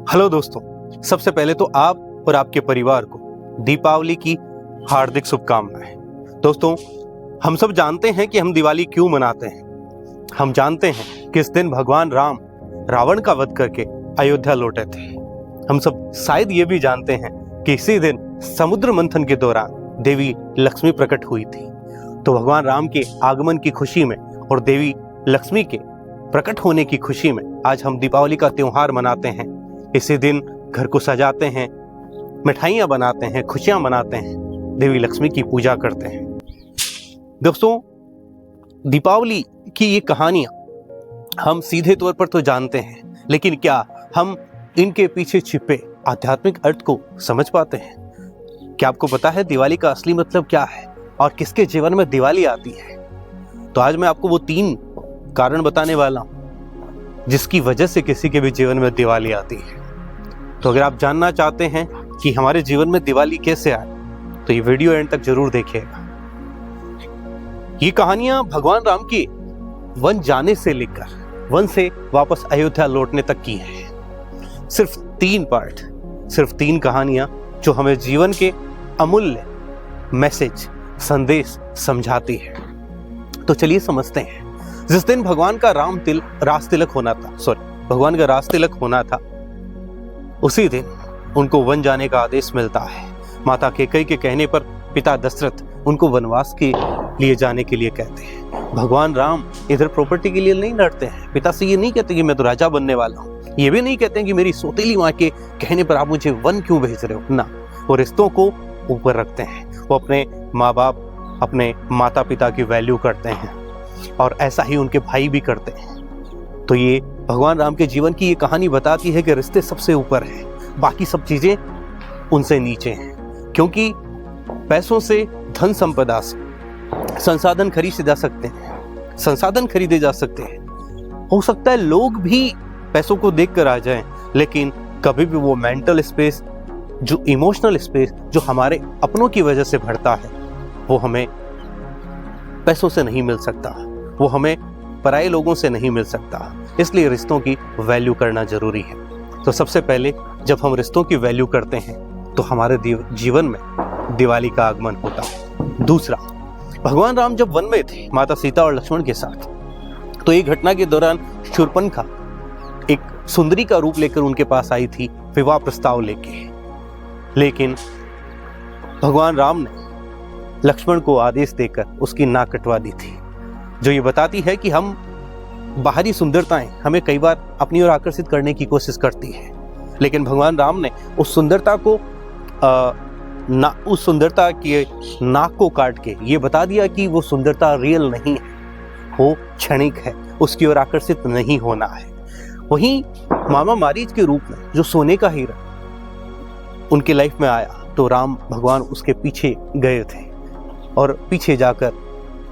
Hello दोस्तों, सबसे पहले तो आप और आपके परिवार को दीपावली की हार्दिक शुभकामनाएं। दोस्तों, हम सब जानते हैं कि हम दिवाली क्यों मनाते हैं। हम जानते हैं कि इस दिन भगवान राम रावण का वध करके अयोध्या लौटे थे। हम सब शायद ये भी जानते हैं कि इसी दिन समुद्र मंथन के दौरान देवी लक्ष्मी प्रकट हुई थी। तो भगवान राम के आगमन की खुशी में और देवी लक्ष्मी के प्रकट होने की खुशी में आज हम दीपावली का त्योहार मनाते हैं। इसी दिन घर को सजाते हैं, मिठाइयाँ बनाते हैं, खुशियाँ मनाते हैं, देवी लक्ष्मी की पूजा करते हैं। दोस्तों, दीपावली की ये कहानियाँ हम सीधे तौर पर तो जानते हैं, लेकिन क्या हम इनके पीछे छिपे आध्यात्मिक अर्थ को समझ पाते हैं? क्या आपको पता है दिवाली का असली मतलब क्या है और किसके जीवन में दिवाली आती है? तो आज मैं आपको वो 3 कारण बताने वाला हूँ जिसकी वजह से किसी के भी जीवन में दिवाली आती है। तो अगर आप जानना चाहते हैं कि हमारे जीवन में दिवाली कैसे आए, तो ये वीडियो एंड तक जरूर देखिएगा। ये कहानियां भगवान राम की वन जाने से लेकर वन से वापस अयोध्या लौटने तक की है। सिर्फ 3 पार्ट, सिर्फ 3 कहानियां जो हमें जीवन के अमूल्य मैसेज, संदेश समझाती है। तो चलिए समझते हैं। जिस दिन भगवान का रास तिलक होना था, उसी दिन उनको वन जाने का आदेश मिलता है। माता कैकेयी के कहने पर पिता दशरथ उनको वनवास के लिए जाने के लिए कहते हैं। भगवान राम इधर प्रॉपर्टी के लिए नहीं लड़ते हैं। पिता से ये नहीं कहते कि मैं तो राजा बनने वाला हूँ। ये भी नहीं कहते हैं कि मेरी सौतेली माँ के कहने पर आप मुझे वन क्यों भेज रहे हो। ना, वो रिश्तों को ऊपर रखते हैं। वो अपने माँ बाप, अपने माता पिता की वैल्यू करते हैं और ऐसा ही उनके भाई भी करते हैं। तो ये भगवान राम के जीवन की ये कहानी बताती है कि रिश्ते सबसे ऊपर हैं, बाकी सब चीजें उनसे नीचे हैं। क्योंकि पैसों से, धन संपदा से संसाधन खरीदे जा सकते हैं। हो सकता है लोग भी पैसों को देखकर आ जाएं, लेकिन कभी भी वो मेंटल स्पेस, जो इमोशनल स्पेस जो हमारे अपनों की वजह से बढ़ता है, वो हमें पैसों से नहीं मिल सकता, वो हमें पराये लोगों से नहीं मिल सकता। इसलिए रिश्तों की वैल्यू करना जरूरी है। तो सबसे पहले जब हम रिश्तों की वैल्यू करते हैं तो हमारे जीवन में दिवाली का आगमन होता है। दूसरा, भगवान राम जब वन में थे माता सीता और लक्ष्मण के साथ, तो एक घटना के दौरान शूर्पणखा एक सुंदरी का रूप लेकर उनके पास आई थी, विवाह प्रस्ताव लेके। लेकिन भगवान राम ने लक्ष्मण को आदेश देकर उसकी नाक कटवा दी थी, जो ये बताती है कि हम बाहरी सुंदरताएं हमें कई बार अपनी ओर आकर्षित करने की कोशिश करती है, लेकिन भगवान राम ने उस सुंदरता की नाक को काट के ये बता दिया कि वो सुंदरता रियल नहीं है, वो क्षणिक है, उसकी ओर आकर्षित नहीं होना है। वहीं मामा मारीच के रूप में जो सोने का हीरा उनके लाइफ में आया, तो राम भगवान उसके पीछे गए थे और पीछे जाकर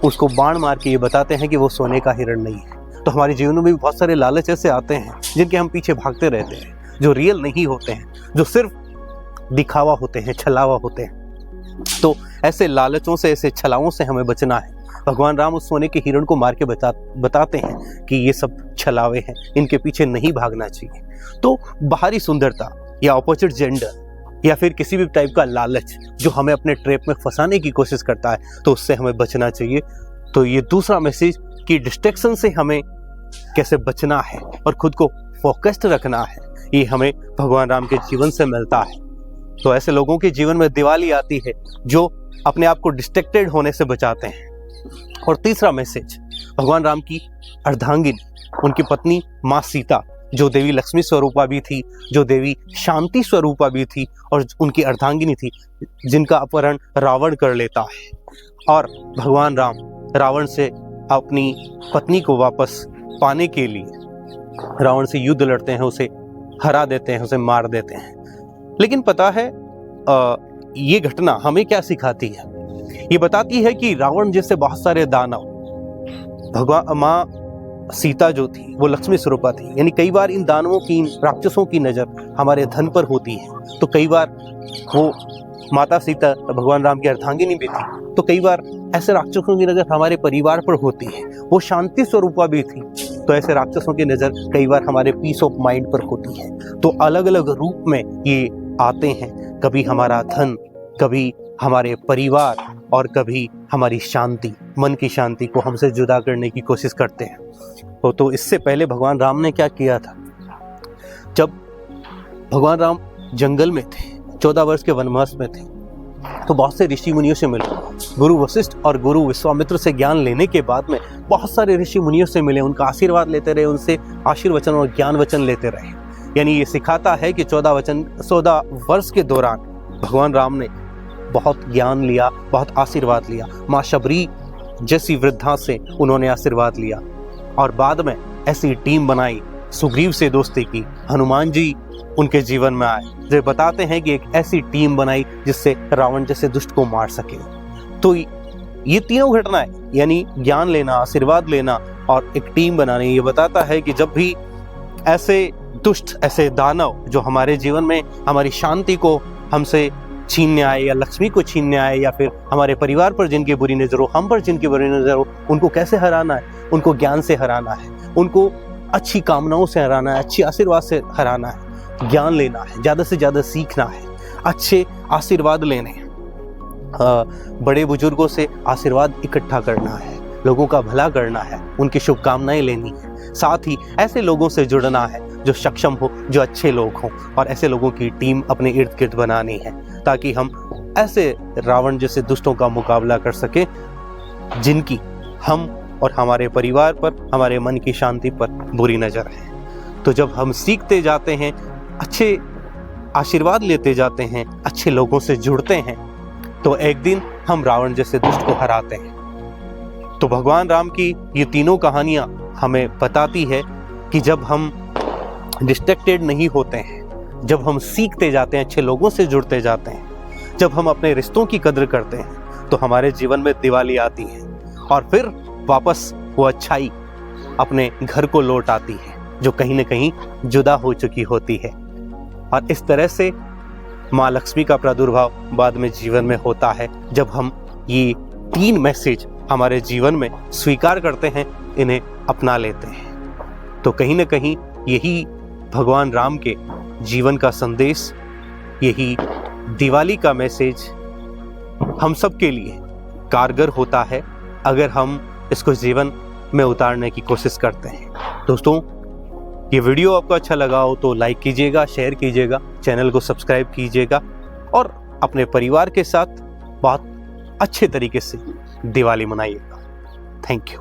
उसको बाण मार के ये बताते हैं कि वो सोने का हिरण नहीं है। तो हमारे जीवन में भी बहुत सारे लालच ऐसे आते हैं जिनके हम पीछे भागते रहते हैं, जो रियल नहीं होते हैं, जो सिर्फ दिखावा होते हैं, छलावा होते हैं। तो ऐसे लालचों से, ऐसे छलावों से हमें बचना है। भगवान राम उस सोने के हिरण को मार के बताते हैं कि ये सब छलावे हैं, इनके पीछे नहीं भागना चाहिए। तो बाहरी सुंदरता या ऑपोजिट जेंडर या फिर किसी भी टाइप का लालच जो हमें अपने ट्रैप में फंसाने की कोशिश करता है, तो उससे हमें बचना चाहिए। तो ये दूसरा मैसेज कि डिस्ट्रैक्शन से हमें कैसे बचना है और खुद को फोकस्ड रखना है, ये हमें भगवान राम के जीवन से मिलता है। तो ऐसे लोगों के जीवन में दिवाली आती है जो अपने आप को डिस्ट्रैक्टेड होने से बचाते हैं। और तीसरा मैसेज, भगवान राम की अर्धांगिनी, उनकी पत्नी माँ सीता, जो देवी लक्ष्मी स्वरूपा भी थी, जो देवी शांति स्वरूपा भी थी और उनकी अर्धांगिनी थी, जिनका अपहरण रावण कर लेता है। और भगवान राम रावण से अपनी पत्नी को वापस पाने के लिए रावण से युद्ध लड़ते हैं, उसे हरा देते हैं, उसे मार देते हैं। लेकिन पता है ये घटना हमें क्या सिखाती है? ये बताती है कि रावण जैसे बहुत सारे दानव, भगवान माँ सीता जो थी वो लक्ष्मी स्वरूपा थी, यानी कई बार इन दानवों की, इन राक्षसों की नजर हमारे धन पर होती है। तो कई बार वो माता सीता भगवान राम की अर्धांगिनी भी थी, तो कई बार ऐसे राक्षसों की नजर हमारे परिवार पर होती है। वो शांति स्वरूपा भी थी, तो ऐसे राक्षसों की नज़र कई बार हमारे पीस ऑफ माइंड पर होती है। तो अलग अलग रूप में ये आते हैं, कभी हमारा धन, कभी हमारे परिवार और कभी हमारी शांति, मन की शांति को हमसे जुदा करने की कोशिश करते हैं। तो इससे पहले भगवान राम ने क्या किया था? जब भगवान राम जंगल में थे, 14 वर्ष के वनवास में थे, तो बहुत से ऋषि मुनियों से मिले। गुरु वशिष्ठ और गुरु विश्वामित्र से ज्ञान लेने के बाद में बहुत सारे ऋषि मुनियों से मिले, उनका आशीर्वाद लेते रहे, उनसे आशीर्वचन और ज्ञान वचन लेते रहे। यानी ये सिखाता है कि 14 वर्ष के दौरान भगवान राम ने बहुत ज्ञान लिया, बहुत आशीर्वाद लिया। माँ शबरी जैसी वृद्धा से उन्होंने आशीर्वाद लिया और बाद में ऐसी टीम बनाई, सुग्रीव से दोस्ती की, हनुमान जी उनके जीवन में आए, जो बताते हैं कि एक ऐसी टीम बनाई जिससे रावण जैसे दुष्ट को मार सके। तो ये तीनों घटनाएं, यानी ज्ञान लेना, आशीर्वाद लेना और एक टीम बनाने, ये बताता है कि जब भी ऐसे दुष्ट, ऐसे दानव जो हमारे जीवन में हमारी शांति को हमसे छीनने आए या लक्ष्मी को छीनने आए या फिर हमारे परिवार पर जिनकी बुरी नजर हो, हम पर जिनकी बुरी नजर हो, उनको कैसे हराना है? उनको ज्ञान से हराना है, उनको अच्छी कामनाओं से हराना है, अच्छी आशीर्वाद से हराना है, ज्ञान लेना है, ज़्यादा से ज़्यादा सीखना है, अच्छे आशीर्वाद लेने हैं, बड़े बुजुर्गों से आशीर्वाद इकट्ठा करना है, लोगों का भला करना है, उनकी शुभकामनाएं लेनी है, साथ ही ऐसे लोगों से जुड़ना है जो सक्षम हो, जो अच्छे लोग हों, और ऐसे लोगों की टीम अपने इर्द गिर्द बनानी है ताकि हम ऐसे रावण जैसे दुष्टों का मुकाबला कर सके जिनकी हम और हमारे परिवार पर, हमारे मन की शांति पर बुरी नज़र है। तो जब हम सीखते जाते हैं, अच्छे आशीर्वाद लेते जाते हैं, अच्छे लोगों से जुड़ते हैं, तो एक दिन हम रावण जैसे दुष्ट को हराते हैं। तो भगवान राम की ये तीनों कहानियाँ हमें बताती है कि जब हम डिस्ट्रैक्टेड नहीं होते हैं, जब हम सीखते जाते हैं, अच्छे लोगों से जुड़ते जाते हैं, जब हम अपने रिश्तों की कदर करते हैं, तो हमारे जीवन में दिवाली आती है और फिर वापस वो अच्छाई अपने घर को लौट आती है जो कहीं न कहीं जुदा हो चुकी होती है। और इस तरह से माँ लक्ष्मी का प्रादुर्भाव बाद में जीवन में होता है जब हम ये 3 मैसेज हमारे जीवन में स्वीकार करते हैं, इन्हें अपना लेते हैं। तो कहीं न कहीं यही भगवान राम के जीवन का संदेश, यही दिवाली का मैसेज हम सब के लिए कारगर होता है अगर हम इसको जीवन में उतारने की कोशिश करते हैं। दोस्तों, ये वीडियो आपको अच्छा लगा हो तो लाइक कीजिएगा, शेयर कीजिएगा, चैनल को सब्सक्राइब कीजिएगा और अपने परिवार के साथ बहुत अच्छे तरीके से दिवाली मनाइएगा। Thank you.